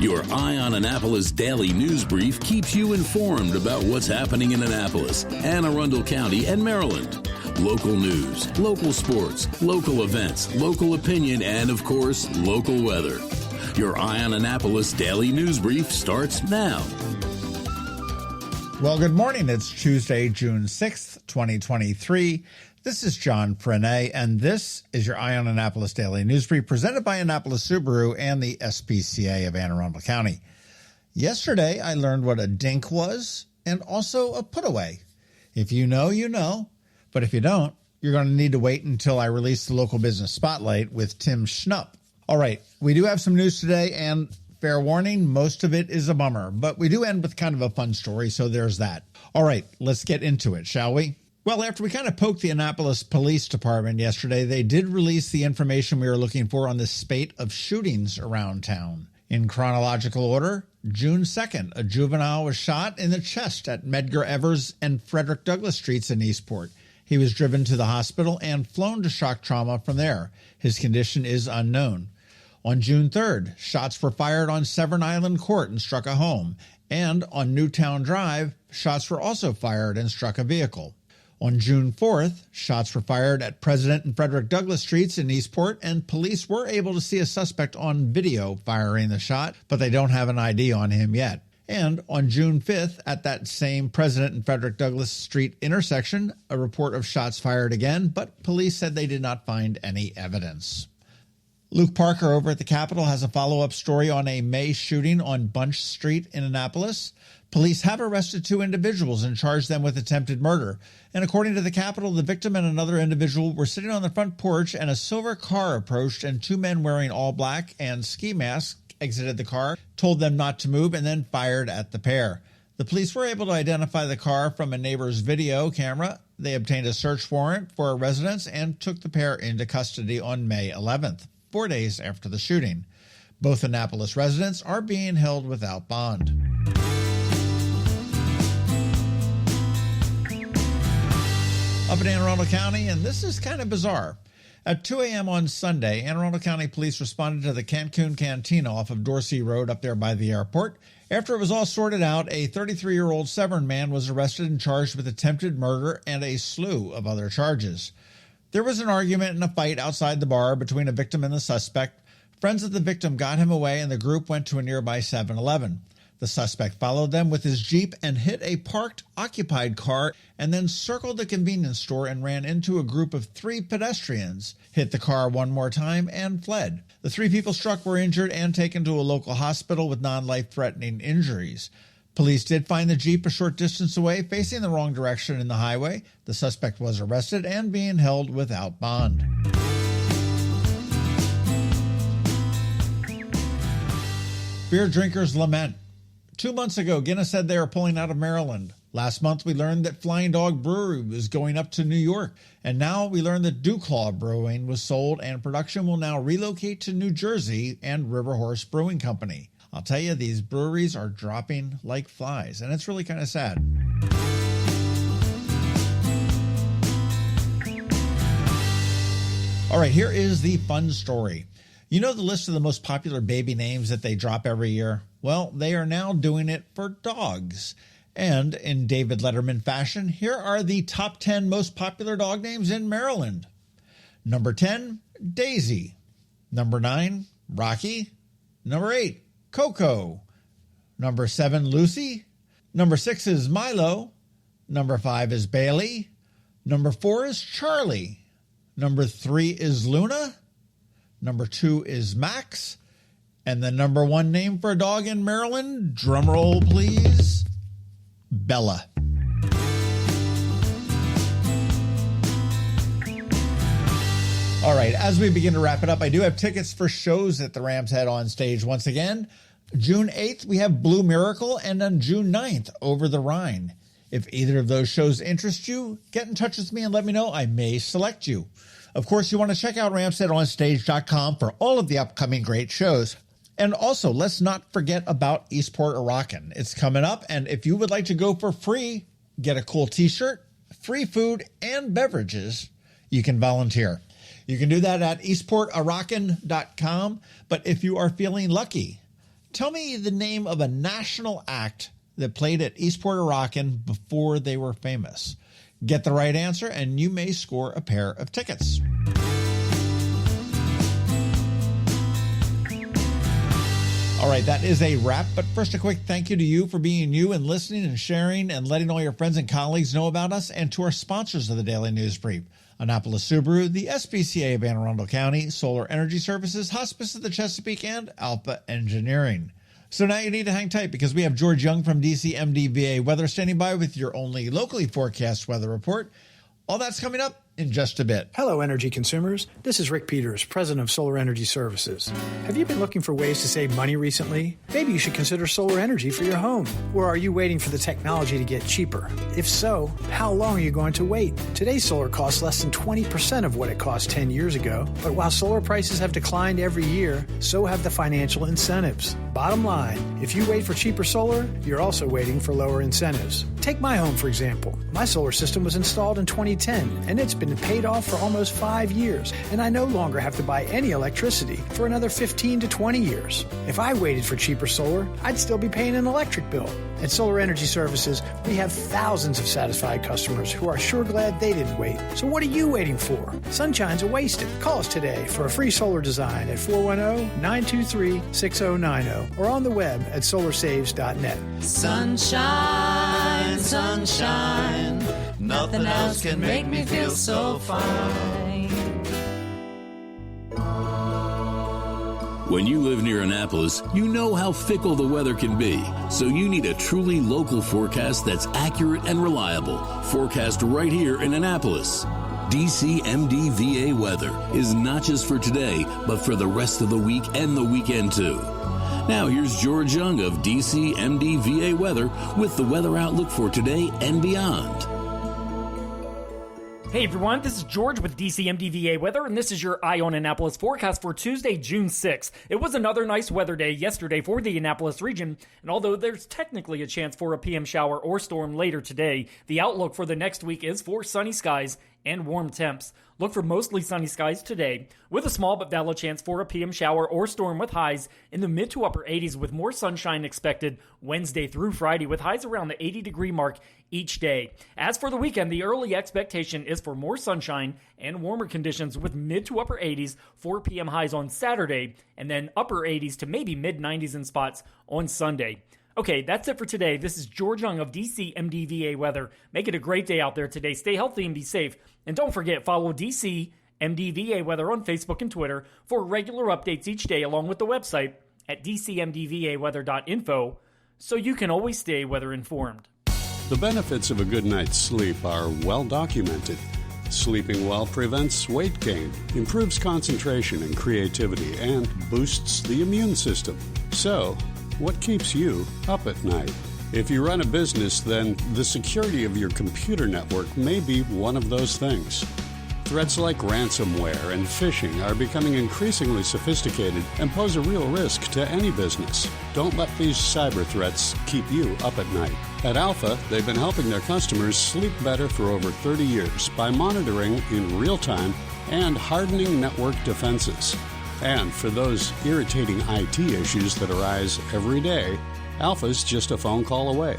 Your Eye on Annapolis daily news brief keeps you informed about what's happening in Annapolis, Anne Arundel County, and Maryland. Local news, local sports, local events, local opinion, and, of course, local weather. Your Eye on Annapolis daily news brief starts now. Well, good morning. It's Tuesday, June 6th, 2023. This is John Frenaye, and this is your Eye on Annapolis Daily News Brief presented by Annapolis Subaru and the SPCA of Anne Arundel County. Yesterday, I learned what a dink was and also a put-away. If you know, you know. But if you don't, you're going to need to wait until I release the local business spotlight with Tim Schnupp. All right, we do have some news today, and fair warning, most of it is a bummer. But we do end with kind of a fun story, so there's that. All right, let's get into it, shall we? Well, after we kind of poked the Annapolis Police Department yesterday, they did release the information we were looking for on this spate of shootings around town. In chronological order, June 2nd, a juvenile was shot in the chest at Medgar Evers and Frederick Douglass Streets in Eastport. He was driven to the hospital and flown to shock trauma from there. His condition is unknown. On June 3rd, shots were fired on Severn Island Court and struck a home. And on Newtown Drive, shots were also fired and struck a vehicle. On June 4th, shots were fired at President and Frederick Douglass Streets in Eastport, and police were able to see a suspect on video firing the shot, but they don't have an ID on him yet. And on June 5th, at that same President and Frederick Douglass Street intersection, a report of shots fired again, but police said they did not find any evidence. Luke Parker over at the Capitol has a follow-up story on a May shooting on Bunch Street in Annapolis. Police have arrested two individuals and charged them with attempted murder. And according to the Capitol, the victim and another individual were sitting on the front porch and a silver car approached and two men wearing all black and ski masks exited the car, told them not to move, and then fired at the pair. The police were able to identify the car from a neighbor's video camera. They obtained a search warrant for a residence and took the pair into custody on May 11th, 4 days after the shooting. Both Annapolis residents are being held without bond. Up in Anne Arundel County, and this is kind of bizarre. At 2 a.m. on Sunday, Anne Arundel County Police responded to the Cancun Cantina off of Dorsey Road up there by the airport. After it was all sorted out, a 33-year-old Severn man was arrested and charged with attempted murder and a slew of other charges. There was an argument and a fight outside the bar between a victim and the suspect. Friends of the victim got him away, and the group went to a nearby 7-Eleven. The suspect followed them with his Jeep and hit a parked, occupied car and then circled the convenience store and ran into a group of 3 pedestrians, hit the car one more time, and fled. The 3 people struck were injured and taken to a local hospital with non-life-threatening injuries. Police did find the Jeep a short distance away, facing the wrong direction in the highway. The suspect was arrested and being held without bond. Beer drinkers lament. 2 months ago, Guinness said they are pulling out of Maryland. Last month, we learned that Flying Dog Brewery was going up to New York. And now we learned that DuClaw Brewing was sold and production will now relocate to New Jersey and River Horse Brewing Company. I'll tell you, these breweries are dropping like flies, and it's really kind of sad. All right, here is the fun story. You know the list of the most popular baby names that they drop every year? Well, they are now doing it for dogs. And in David Letterman fashion, here are the top 10 most popular dog names in Maryland. Number 10, Daisy. Number 9, Rocky. Number 8, Coco. Number 7, Lucy. Number 6 is Milo. Number 5 is Bailey. Number 4 is Charlie. Number 3 is Luna. Number 2 is Max. And the number 1 name for a dog in Maryland, drumroll please, Bella. All right, as we begin to wrap it up, I do have tickets for shows at the Ram's Head on stage once again. June 8th, we have Blue Miracle, and on June 9th, Over the Rhine. If either of those shows interest you, get in touch with me and let me know. I may select you. Of course, you want to check out ramsheadonstage.com for all of the upcoming great shows. And also, let's not forget about Eastport A Rockin. It's coming up, and if you would like to go for free, get a cool t-shirt, free food, and beverages, you can volunteer. You can do that at eastportarockin.com, but if you are feeling lucky, Tell me the name of a national act that played at Eastport A Rockin before they were famous. Get the right answer, and you may score a pair of tickets. All right, that is a wrap. But first, a quick thank you to you for being you and listening and sharing and letting all your friends and colleagues know about us, and to our sponsors of the Daily News Brief: Annapolis Subaru, the SPCA of Anne Arundel County, Solar Energy Services, Hospice of the Chesapeake, and Alpha Engineering. So now you need to hang tight, because we have George Young from DCMDVA Weather standing by with your only locally forecast weather report. All that's coming up in just a bit. Hello, energy consumers. This is Rick Peters, president of Solar Energy Services. Have you been looking for ways to save money recently? Maybe you should consider solar energy for your home. Or are you waiting for the technology to get cheaper? If so, how long are you going to wait? Today's solar costs less than 20% of what it cost 10 years ago. But while solar prices have declined every year, so have the financial incentives. Bottom line, if you wait for cheaper solar, you're also waiting for lower incentives. Take my home, for example. My solar system was installed in 2010, and it's been paid off for almost 5 years, and I no longer have to buy any electricity for another 15 to 20 years. If I waited for cheaper solar, I'd still be paying an electric bill. At Solar Energy Services, we have thousands of satisfied customers who are sure glad they didn't wait. So what are you waiting for? Sunshine's a wasted. Call us today for a free solar design at 410-923-6090 or on the web at solarsaves.net. Sunshine, sunshine, nothing else can make me feel so fine. When you live near Annapolis, you know how fickle the weather can be. So you need a truly local forecast that's accurate and reliable. Forecast right here in Annapolis. DCMDVA Weather is not just for today, but for the rest of the week and the weekend too. Now here's George Young of DCMDVA Weather with the weather outlook for today and beyond. Hey everyone, this is George with DCMDVA Weather, and this is your Eye on Annapolis forecast for Tuesday, June 6th. It was another nice weather day yesterday for the Annapolis region, and although there's technically a chance for a PM shower or storm later today, the outlook for the next week is for sunny skies and warm temps. Look for mostly sunny skies today, with a small but valid chance for a PM shower or storm with highs in the mid to upper 80s, with more sunshine expected Wednesday through Friday, with highs around the 80-degree mark each day. As for the weekend, the early expectation is for more sunshine and warmer conditions, with mid to upper 80s, 4 p.m. highs on Saturday, and then upper 80s to maybe mid-90s in spots on Sunday. Okay, that's it for today. This is George Young of DCMDVA Weather. Make it a great day out there today. Stay healthy and be safe. And don't forget, follow DCMDVA Weather on Facebook and Twitter for regular updates each day, along with the website at dcmdvaweather.info, so you can always stay weather informed. The benefits of a good night's sleep are well documented. Sleeping well prevents weight gain, improves concentration and creativity, and boosts the immune system. So, what keeps you up at night? If you run a business, then the security of your computer network may be one of those things. Threats like ransomware and phishing are becoming increasingly sophisticated and pose a real risk to any business. Don't let these cyber threats keep you up at night. At Alpha, they've been helping their customers sleep better for over 30 years by monitoring in real time and hardening network defenses. And for those irritating IT issues that arise every day, Alpha's just a phone call away,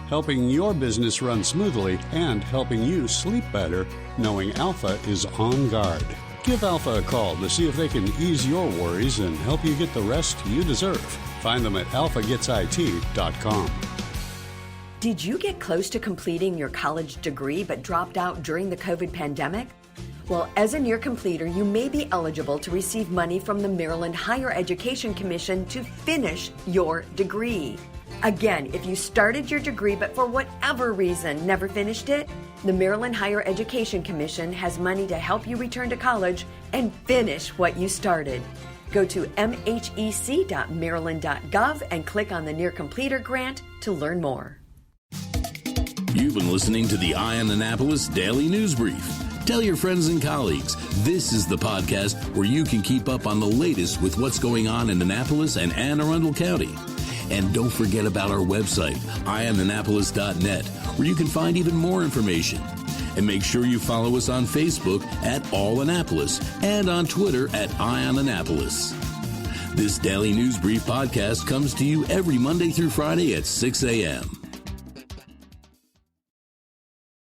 helping your business run smoothly and helping you sleep better, knowing Alpha is on guard. Give Alpha a call to see if they can ease your worries and help you get the rest you deserve. Find them at alphagitsit.com. Did you get close to completing your college degree but dropped out during the COVID pandemic? Well, as a near completer, you may be eligible to receive money from the Maryland Higher Education Commission to finish your degree. Again, if you started your degree but for whatever reason never finished it, the Maryland Higher Education Commission has money to help you return to college and finish what you started. Go to mhec.maryland.gov and click on the Near Completer grant to learn more. You've been listening to the Eye on Annapolis Daily News Brief. Tell your friends and colleagues, this is the podcast where you can keep up on the latest with what's going on in Annapolis and Anne Arundel County. And don't forget about our website, eyeonannapolis.net, where you can find even more information. And make sure you follow us on Facebook at All Annapolis and on Twitter at Eye on Annapolis. This Daily News Brief podcast comes to you every Monday through Friday at 6 a.m.